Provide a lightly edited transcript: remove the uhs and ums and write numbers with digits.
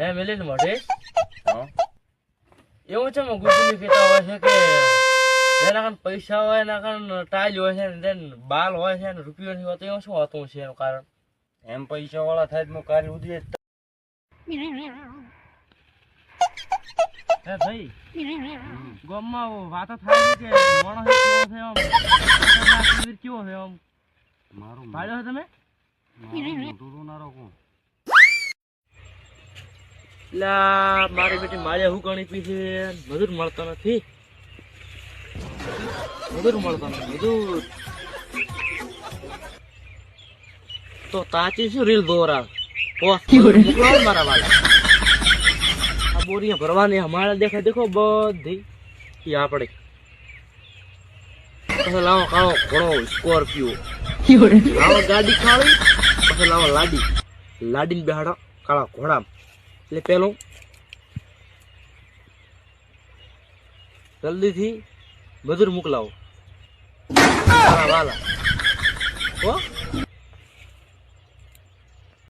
હે મિલિન મોઢે હા એવું છે માં ગુડુલી કહેતા હોય છે કે જેના કાન પૈસા હોય એના કાન ટાઈલ હોય છે ને બાલ હોય છે ને રૂપિયો નહીં હોતો એવું શું હોતું છે એનું કારણ એમ પૈસા વાળા થાય તો કાર્ય ઉદય હે ભાઈ ગામમાં વાતો થાય છે કે માણસ કેવો છે આમ કેવો છે આમ મારું ભાડ્યો છે તમે મોટું રોનારો કોણ લા મારી બેટી મારે હું ગણી પી છે મજૂર મળતો નથી મજૂર તો તાચી શું રીલ દોરા મોકલાવો મારા વાલા આ બોરીયા ભરવાની અમારે દેખો બધી ઈ આપણે પછી લાવો કાળો ઘોડો સ્કોર્પિયો લાવો ગાડી કાળી પછી લાવો લાડીને બેહાડો કાળા ઘોડા એટલે પેલું જલ્દીથી મજૂર મોકલાવો વાલા હો